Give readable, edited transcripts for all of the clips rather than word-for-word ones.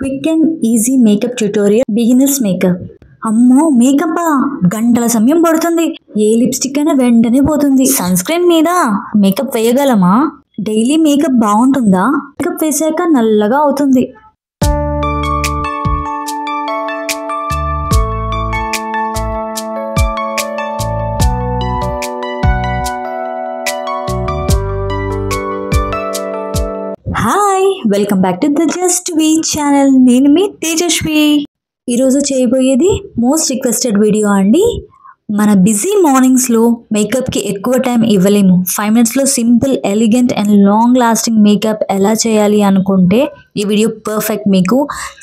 Quick and easy makeup tutorial beginners makeup. అమ్మో makeup గంటల సమయం పడుతుంది. ఏ లిప్స్టిక్ అయినా వెంటనే పోతుంది. సన్ స్క్రీన్ మీద మేకప్ వేయగలమా? డైలీ మేకప్ బాగుంటుందా? మేకప్ వేసాక నల్లగా అవుతుంది. Hi, welcome back to the just we channel. నేను మీ తేజస్వి. ఈరోజు చేయబోయేది మోస్ట్ రిక్వెస్టెడ్ వీడియో అండి. మన బిజీ మార్నింగ్స్లో మేకప్కి ఎక్కువ టైం ఇవ్వలేము. 5 minutesలో simple, elegant and long lasting makeup ఎలా చేయాలి అనుకుంటే ఈ వీడియో పర్ఫెక్ట్. మీకు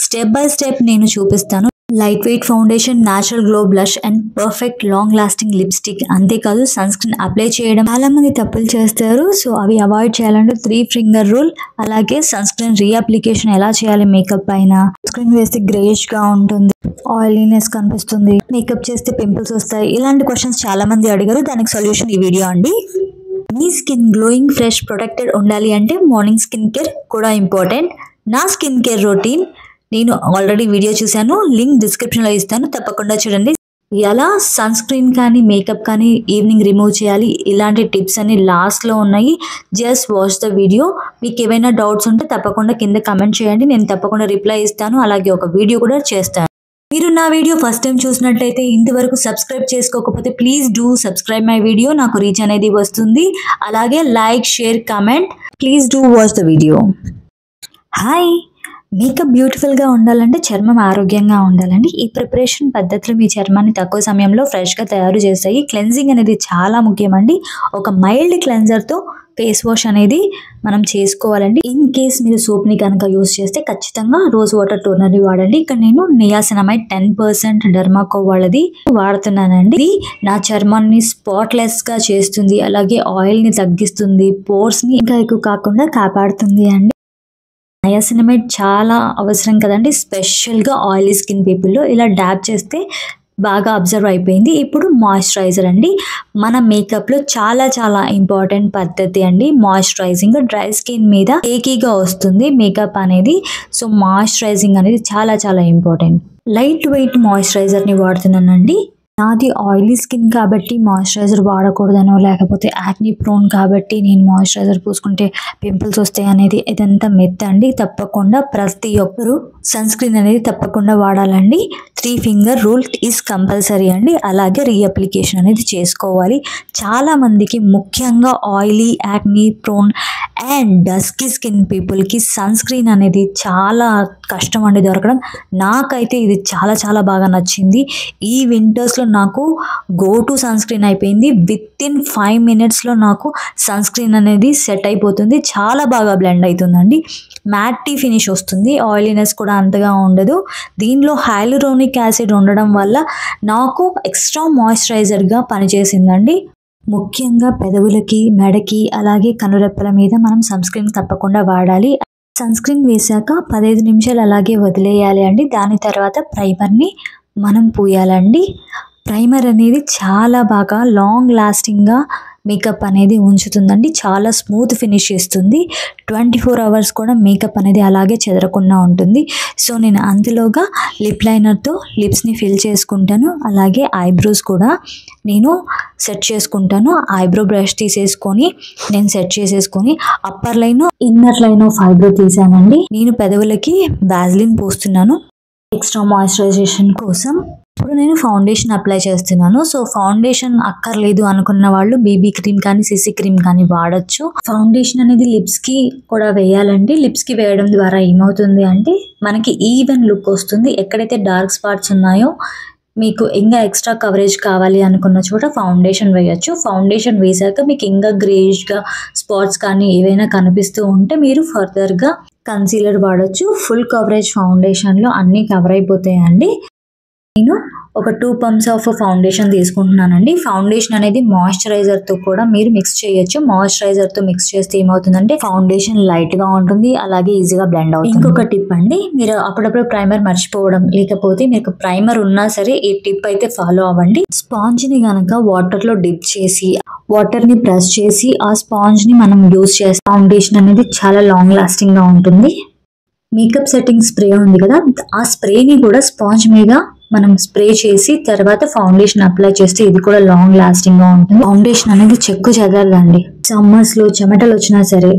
స్టెప్ బై స్టెప్ నేను చూపిస్తాను. Light weight foundation, natural glow blush and perfect long lasting lipstick. అంతేకాదు సన్ స్క్రీన్ అప్లై చేయడం చాలా మంది తప్పులు చేస్తారు. సో అవి అవాయిడ్ చేయాలంటే 3 finger రూల్. అలాగే సన్ స్క్రీన్ రీఅప్లికేషన్ ఎలా చేయాలి మేకప్ పైన. స్క్రీన్ వేస్తే గ్రేష్ గా ఉంటుంది, ఆయిలీనెస్ కనిపిస్తుంది, మేకప్ చేస్తే పింపుల్స్ వస్తాయి. ఇలాంటి క్వశ్చన్స్ చాలా మంది అడిగారు. దానికి సొల్యూషన్ ఈ వీడియో అండి. మీ స్కిన్ గ్లోయింగ్, ఫ్రెష్, ప్రొటెక్టెడ్ ఉండాలి అంటే మార్నింగ్ స్కిన్ కేర్ కూడా ఇంపార్టెంట్. నా స్కిన్ కేర్ రొటీన్ నేను ఆల్రెడీ వీడియో చూశాను, లింక్ డిస్క్రిప్షన్లో ఇస్తాను, తప్పకుండా చూడండి. ఎలా సన్ స్క్రీన్ కానీ మేకప్ కానీ ఈవినింగ్ రిమూవ్ చేయాలి, ఇలాంటి టిప్స్ అన్ని లాస్ట్లో ఉన్నాయి. Just watch the video. మీకు ఏమైనా డౌట్స్ ఉంటే తప్పకుండా కింద కమెంట్ చేయండి, నేను తప్పకుండా రిప్లై ఇస్తాను. అలాగే ఒక వీడియో కూడా చేస్తాను. మీరు నా వీడియో ఫస్ట్ టైం చూసినట్లయితే, ఇంతవరకు సబ్స్క్రైబ్ చేసుకోకపోతే please do subscribe my video. నాకు రీచ్ అనేది వస్తుంది. అలాగే like, share, comment. Please do watch the video. Hi, makeup బ్యూటిఫుల్గా ఉండాలంటే చర్మం ఆరోగ్యంగా ఉండాలండి. ఈ ప్రిపరేషన్ పద్ధతులు మీ చర్మాన్ని తక్కువ సమయంలో ఫ్రెష్గా తయారు చేస్తాయి. క్లెన్జింగ్ అనేది చాలా ముఖ్యమండి. ఒక మైల్డ్ క్లెన్జర్తో ఫేస్ వాష్ అనేది మనం చేసుకోవాలండి. ఇన్ కేస్ మీరు సోప్ని కనుక యూస్ చేస్తే ఖచ్చితంగా రోజ్ వాటర్ టోనర్ని వాడండి. ఇక్కడ నేను నియాసినమైడ్ 10% డెర్మాకో వాళ్ళది వాడుతున్నానండి. ఇది నా చర్మాన్ని స్పాట్లెస్గా చేస్తుంది, అలాగే ఆయిల్ని తగ్గిస్తుంది, పోర్స్ని ఇంకా ఎక్కువ కాకుండా కాపాడుతుంది అండి. నయాసినమైడ్ చాలా అవసరం కదండి, స్పెషల్గా ఆయిలీ స్కిన్ పీపుల్లో. ఇలా డాబ్ చేస్తే బాగా అబ్జర్వ్ అయిపోయింది. ఇప్పుడు మాయిశ్చరైజర్ అండి. మన మేకప్లో చాలా చాలా ఇంపార్టెంట్ పద్ధతి అండి మాయిశ్చరైజింగ్. డ్రై స్కిన్ మీద ఏకీగా వస్తుంది మేకప్ అనేది. సో మాయిశ్చరైజింగ్ అనేది చాలా చాలా ఇంపార్టెంట్. లైట్ వెయిట్ మాయిశ్చరైజర్ని వాడుతున్నానండి. నాది ఆయిలీ స్కిన్ కాబట్టి మాయిశ్చరైజర్ వాడకూడదనో, లేకపోతే యాక్నీ ప్రోన్ కాబట్టి నేను మాయిశ్చరైజర్ పూసుకుంటే పింపుల్స్ వస్తాయి అనేది ఇదంతా మిత్ అండి. తప్పకుండా ప్రతి ఒక్కరూ సన్ స్క్రీన్ అనేది తప్పకుండా వాడాలండి. 3 finger రూల్ ఈజ్ కంపల్సరీ అండి. అలాగే రీఅప్లికేషన్ అనేది చేసుకోవాలి. చాలా మందికి, ముఖ్యంగా oily, acne prone and dusky skin పీపుల్కి సన్ స్క్రీన్ అనేది చాలా కష్టం అండి దొరకడం. నాకైతే ఇది చాలా చాలా బాగా నచ్చింది. ఈ వింటర్స్లో నాకు గో టు సన్ స్క్రీన్ అయిపోయింది. వితిన్ 5 minutesలో నాకు సన్ స్క్రీన్ అనేది సెట్ అయిపోతుంది. చాలా బాగా బ్లెండ్ అవుతుందండి. మ్యాటీ ఫినిష్ వస్తుంది, ఆయిలీనెస్ కూడా అంతగా ఉండదు. దీనిలో హైలూరోనిక్ యాసిడ్ ఉండడం వల్ల నాకు ఎక్స్ట్రా మాయిశ్చరైజర్గా పనిచేసిందండి. ముఖ్యంగా పెదవులకి, మెడకి, అలాగే కనురెప్పల మీద మనం సన్ స్క్రీన్ తప్పకుండా వాడాలి. సన్ స్క్రీన్ వేసాక 15 నిమిషాలు అలాగే వదిలేయాలి అండి. దాని తర్వాత ప్రైమర్ని మనం పూయాలండి. ప్రైమర్ అనేది చాలా బాగా లాంగ్ లాస్టింగ్గా మేకప్ అనేది ఉంచుతుందండి. చాలా స్మూత్ ఫినిష్ ఇస్తుంది. 24 hours కూడా మేకప్ అనేది అలాగే చెదరకుండా ఉంటుంది. సో నేను అందులోగా లిప్ లైనర్తో లిప్స్ని ఫిల్ చేసుకుంటాను. అలాగే ఐబ్రోస్ కూడా నేను సెట్ చేసుకుంటాను. ఐబ్రో బ్రష్ తీసేసుకొని నేను సెట్ చేసేసుకొని upper line, inner line of eyebrow తీసానండి. నేను పెదవులకి వాజ్లిన్ పోస్తున్నాను ఎక్స్ట్రా మాయిశ్చరైజేషన్ కోసం. ఇప్పుడు నేను ఫౌండేషన్ అప్లై చేస్తున్నాను. సో ఫౌండేషన్ అక్కర్లేదు అనుకున్న వాళ్ళు బీబీ క్రీమ్ కానీ, సిసి క్రీమ్ కానీ వాడచ్చు. ఫౌండేషన్ అనేది లిప్స్కి కూడా వేయాలండి. లిప్స్కి వేయడం ద్వారా ఏమవుతుంది అంటే మనకి ఈవెన్ లుక్ వస్తుంది. ఎక్కడైతే డార్క్ స్పాట్స్ ఉన్నాయో, మీకు ఇంకా ఎక్స్ట్రా కవరేజ్ కావాలి అనుకున్న చోట ఫౌండేషన్ వేయచ్చు. ఫౌండేషన్ వేసాక మీకు ఇంకా గ్రేష్గా స్పాట్స్ కానీ ఏవైనా కనిపిస్తూ ఉంటే మీరు ఫర్దర్గా కన్సీలర్ వాడచ్చు. ఫుల్ కవరేజ్ ఫౌండేషన్లో అన్నీ కవర్ అయిపోతాయండి. నేను ఒక 2 pumps ఆఫ్ ఫౌండేషన్ తీసుకుంటున్నానండి. ఫౌండేషన్ అనేది మాయిశ్చరైజర్తో కూడా మీరు మిక్స్ చేయొచ్చు. మాయిశ్చరైజర్తో మిక్స్ చేస్తే ఏమవుతుందంటే ఫౌండేషన్ లైట్గా ఉంటుంది, అలాగే ఈజీగా బ్లెండ్ అవుతుంది. ఇంకొక టిప్ అండి, మీరు అప్పుడప్పుడు ప్రైమర్ మర్చిపోవడం, లేకపోతే మీకు ప్రైమర్ ఉన్నా సరే ఈ టిప్ అయితే ఫాలో అవ్వండి. స్పాంజ్ని కనుక వాటర్లో డిప్ చేసి, వాటర్ని ప్రెస్ చేసి ఆ స్పాంజ్ని మనం యూజ్ చేస్తే ఫౌండేషన్ అనేది చాలా లాంగ్ లాస్టింగ్గా ఉంటుంది. మేకప్ సెట్టింగ్ స్ప్రే ఉంది కదా, ఆ స్ప్రేని కూడా స్పాంజ్ మీద మనం స్ప్రే చేసి తర్వాత ఫౌండేషన్ అప్లై చేస్తే ఇది కూడా లాంగ్ లాస్టింగ్ గా ఉంటుంది. ఫౌండేషన్ అనేది చెక్కు చెదరదండి. సమ్మర్స్ లో చెమటలు వచ్చినా సరే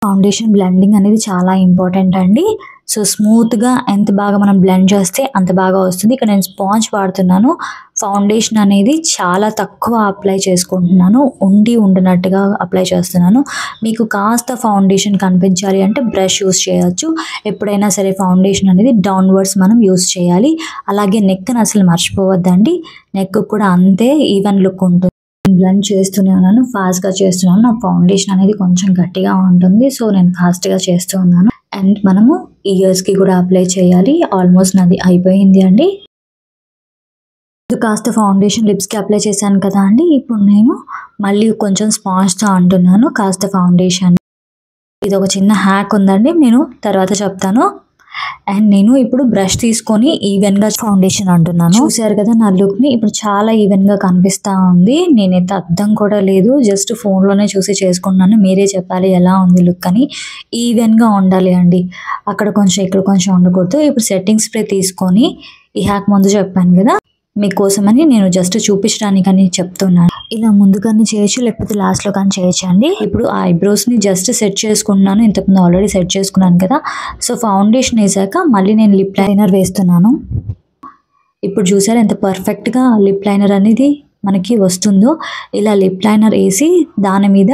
ఫౌండేషన్ బ్లెండింగ్ అనేది చాలా ఇంపార్టెంట్ అండి. సో స్మూత్ గా ఎంత బాగా మనం బ్లెండ్ చేస్తే అంత బాగా వస్తుంది. ఇక్కడ నేను స్పాంజ్ వాడుతున్నాను. ఫౌండేషన్ అనేది చాలా తక్కువ అప్లై చేసుకుంటున్నాను, ఉండనట్టుగా అప్లై చేస్తున్నాను. మీకు కాస్త ఫౌండేషన్ కనిపించాలి అంటే బ్రష్ యూస్ చేయొచ్చు. ఎప్పుడైనా సరే ఫౌండేషన్ అనేది డౌన్వర్డ్స్ మనం యూస్ చేయాలి. అలాగే నెక్ని అసలు మర్చిపోవద్దండి, నెక్ కూడా అంతే ఈవెన్ లుక్ ఉంటుంది. బ్లెండ్ చేస్తూనే ఉన్నాను, ఫాస్ట్గా చేస్తున్నాను. నా ఫౌండేషన్ అనేది కొంచెం గట్టిగా ఉంటుంది, సో నేను ఫాస్ట్గా చేస్తూ ఉన్నాను. అండ్ మనము ఇయర్స్కి కూడా అప్లై చేయాలి. ఆల్మోస్ట్ నాది అయిపోయింది అండి. కాస్త ఫౌండేషన్ లిప్స్కి అప్లై చేశాను కదా అండి, ఇప్పుడు నేను మళ్ళీ కొంచెం స్పాంజ్తో అంటున్నాను కాస్త ఫౌండేషన్. ఇది ఒక చిన్న హ్యాక్ ఉందండి, నేను తర్వాత చెప్తాను. అండ్ నేను ఇప్పుడు బ్రష్ తీసుకొని ఈవెన్గా ఫౌండేషన్ అంటున్నాను. చూసారు కదా నా లుక్ని, ఇప్పుడు చాలా ఈవెన్గా కనిపిస్తూ ఉంది. నేనైతే అర్థం కూడా లేదు, జస్ట్ ఫోన్లోనే చూసి చేసుకున్నాను. మీరే చెప్పాలి ఎలా ఉంది లుక్ అని. ఈవెన్గా ఉండాలి అండి, అక్కడ కొంచెం ఇక్కడ కొంచెం ఉండకూడదు. ఇప్పుడు సెట్టింగ్ స్ప్రే తీసుకొని, ఈ హ్యాక్ ముందు చెప్పాను కదా మీకోసమని నేను జస్ట్ చూపించడానికని చెప్తున్నాను. ఇలా ముందుగానే చేయొచ్చు, లేకపోతే లాస్ట్లో కానీ చేయొచ్చు అండి. ఇప్పుడు ఆ ఐబ్రోస్ని జస్ట్ సెట్ చేసుకున్నాను, ఇంతకుముందు ఆల్రెడీ సెట్ చేసుకున్నాను కదా. సో ఫౌండేషన్ వేసాక మళ్ళీ నేను లిప్ లైనర్ వేస్తున్నాను. ఇప్పుడు చూసారు ఎంత పర్ఫెక్ట్గా లిప్ లైనర్ అనేది మనకి వస్తుందో. ఇలా లిప్ లైనర్ వేసి దాని మీద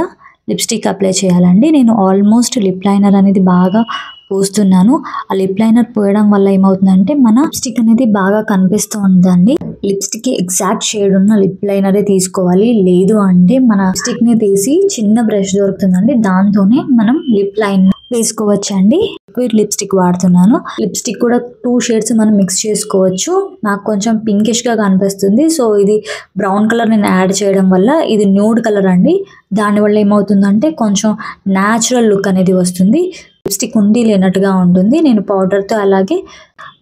లిప్స్టిక్ అప్లై చేయాలండి. నేను ఆల్మోస్ట్ లిప్ లైనర్ అనేది బాగా పూస్తున్నాను. ఆ లిప్ లైనర్ పోయడం వల్ల ఏమవుతుందంటే మన లిప్స్టిక్ అనేది బాగా కనిపిస్తూ ఉందండి. లిప్స్టిక్ ఎగ్జాక్ట్ షేడ్ ఉన్న లిప్ లైనరే తీసుకోవాలి, లేదు అంటే మన లిప్స్టిక్ని తీసి చిన్న బ్రష్ దొరుకుతుందండి, దాంతోనే మనం లిప్ లైన్ వేసుకోవచ్చండి. లిక్విడ్ లిప్స్టిక్ వాడుతున్నాను. లిప్స్టిక్ కూడా 2 షేడ్స్ మనం మిక్స్ చేసుకోవచ్చు. నాకు కొంచెం పింకిష్గా కనిపిస్తుంది, సో ఇది బ్రౌన్ కలర్ నేను యాడ్ చేయడం వల్ల ఇది న్యూడ్ కలర్ అండి. దానివల్ల ఏమవుతుందంటే కొంచెం న్యాచురల్ లుక్ అనేది వస్తుంది, లిప్స్టిక్ ఉండి లేనట్టుగా ఉంటుంది. నేను పౌడర్తో అలాగే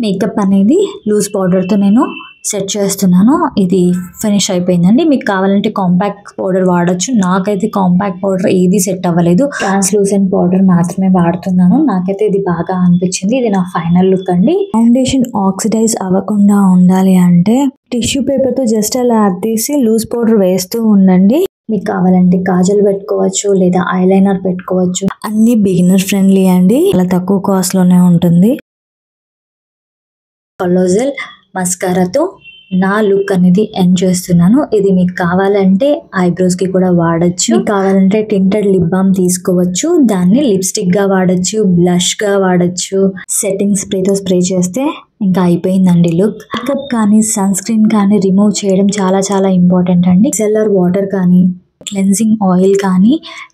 మేకప్ అనేది లూజ్ పౌడర్తో నేను సెట్ చేస్తున్నాను. ఇది ఫినిష్ అయిపోయిందండి. మీకు కావాలంటే కాంపాక్ట్ పౌడర్ వాడచ్చు. నాకైతే కాంపాక్ట్ పౌడర్ ఏది సెట్ అవ్వలేదు, ట్రాన్స్లూసెంట్ పౌడర్ మాత్రమే వాడుతున్నాను. నాకైతే ఇది బాగా అనిపించింది. ఇది నా ఫైనల్ లుక్ అండి. ఫౌండేషన్ ఆక్సిడైజ్ అవ్వకుండా ఉండాలి అంటే టిష్యూ పేపర్తో జస్ట్ అలా అద్దేసి లూజ్ పౌడర్ వేస్తూ ఉండండి. మీకు కావాలంటే కాజల్ పెట్టుకోవచ్చు, లేదా ఐలైనర్ పెట్టుకోవచ్చు. అన్ని బిగినర్ ఫ్రెండ్లీ అండి, చాలా తక్కువ కాస్ట్లోనే ఉంటుంది. కలోజల్ మస్కారాతో నా లుక్ అనేది ఎండ్ చేస్తున్నాను. ఇది మీకు కావాలంటే ఐబ్రోస్కి కూడా వాడచ్చు, మీకు కావాలంటే టింటెడ్ లిప్ బామ్ తీసుకోవచ్చు, దాన్ని లిప్స్టిక్గా వాడచ్చు, బ్లష్గా వాడచ్చు. సెట్టింగ్ స్ప్రేతో స్ప్రే చేస్తే ఇంకా అయిపోయిందండి లుక్. మేకప్ కానీ సన్ స్క్రీన్ కానీ రిమూవ్ చేయడం చాలా చాలా ఇంపార్టెంట్ అండి. సెల్లర్ వాటర్ కానీ క్లెన్జింగ్ ఆయిల్ కానీ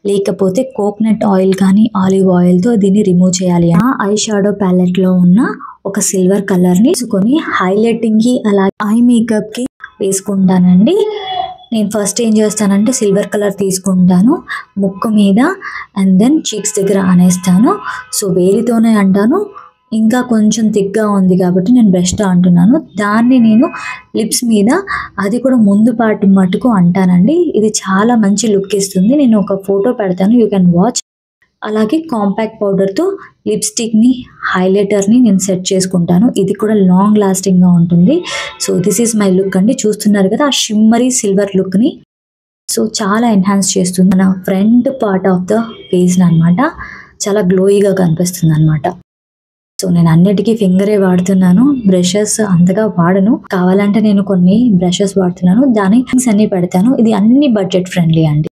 లేకపోతే కోకోనట్ ఆయిల్ కానీ ఆలివ్ ఆయిల్తో దీన్ని రిమూవ్ చేయాలి. ఆ ఐ షాడో ప్యాలెట్లో ఉన్న ఒక సిల్వర్ కలర్ని తీసుకొని హైలైటింగ్కి అలాగే ఐ మేకప్కి వేసుకుంటానండి. నేను ఫస్ట్ ఏం చేస్తానంటే సిల్వర్ కలర్ తీసుకుంటాను ముక్కు మీద, అండ్ దెన్ చీక్స్ దగ్గర అనేస్తాను. సో వేలితోనే అంటాను, ఇంకా కొంచెం థిక్గా ఉంది కాబట్టి నేను బ్రష్తో అంటున్నాను. దాన్ని నేను లిప్స్ మీద, అది కూడా ముందు పార్ట్ మటుకు అంటానండి. ఇది చాలా మంచి లుక్ ఇస్తుంది. నేను ఒక ఫోటో పెడతాను, యూ కెన్ వాచ్. అలాగే కాంపాక్ట్ పౌడర్తో లిప్స్టిక్ని హైలైటర్ని నేను సెట్ చేసుకుంటాను. ఇది కూడా లాంగ్ లాస్టింగ్గా ఉంటుంది. So this is my look అండి. చూస్తున్నారు కదా ఆ షిమ్మరీ సిల్వర్ లుక్ని. సో చాలా ఎన్హాన్స్ చేస్తుంది మన ఫ్రంట్ పార్ట్ ఆఫ్ ద ఫేస్ని అనమాట. చాలా గ్లోయిగా కనిపిస్తుంది అనమాట. సో నేను అన్నిటికీ ఫింగరే వాడుతున్నాను, బ్రషెస్ అంతగా వాడను. కావాలంటే నేను కొన్ని బ్రషెస్ వాడుతున్నాను, దాని అన్ని పెడతాను. ఇది అన్ని బడ్జెట్ ఫ్రెండ్లీ అండి.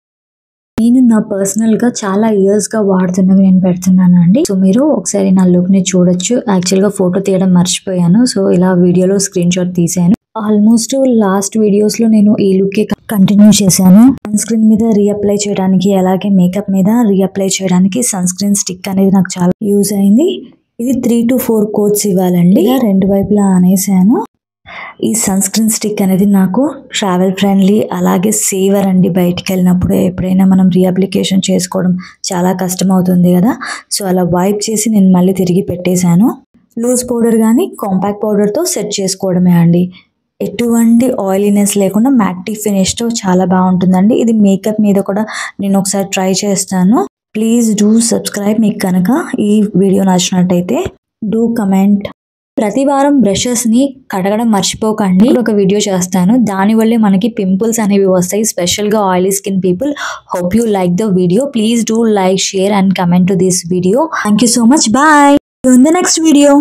నేను నా పర్సనల్గా చాలా ఇయర్స్గా వాడుతున్నవి నేను పెడుతున్నాను అండి. సో మీరు ఒకసారి నా లుక్ని చూడొచ్చు. యాక్చువల్గా ఫోటో తీయడం మర్చిపోయాను, సో ఇలా వీడియోలో స్క్రీన్ షాట్ తీసాను. ఆల్మోస్ట్ లాస్ట్ వీడియోస్లో నేను ఈ లుక్కే కంటిన్యూ చేశాను. సన్ స్క్రీన్ మీద రీఅప్లై చేయడానికి, అలాగే మేకప్ మీద రీఅప్లై చేయడానికి సన్ స్క్రీన్ స్టిక్ అనేది నాకు చాలా యూజ్ అయింది. ఇది 3 to 4 కోట్స్ ఇవ్వాలండి. రెండు వైపులా అనేసాను. ఈ సన్ స్క్రీన్ స్టిక్ అనేది నాకు ట్రావెల్ ఫ్రెండ్లీ, అలాగే సేవర్ అండి. బయటికి వెళ్ళినప్పుడు ఎప్పుడైనా మనం రీఅప్లికేషన్ చేసుకోవడం చాలా కష్టం అవుతుంది కదా, సో అలా వైప్ చేసి నేను మళ్ళీ తిరిగి పెట్టేశాను. లూజ్ పౌడర్ కానీ కాంపాక్ట్ పౌడర్తో సెట్ చేసుకోవడమే అండి. ఎటువంటి ఆయిలీనెస్ లేకుండా మ్యాక్టీ ఫినిష్తో చాలా బాగుంటుందండి. ఇది మేకప్ మీద కూడా నేను ఒకసారి ట్రై చేస్తాను. ప్లీజ్ డూ సబ్స్క్రైబ్ మీకు కనుక ఈ వీడియో నచ్చినట్టయితే. Do comment. ప్రతి వారం బ్రషెస్ని కడగడం మర్చిపోకండి. ఒక వీడియో చేస్తాను, దానివల్లే మనకి పింపుల్స్ అనేవి వస్తాయి, స్పెషల్గా oily skin people. Hope you like the video. Please do like, share and comment to this video. Thank you so much. Bye. In the next video.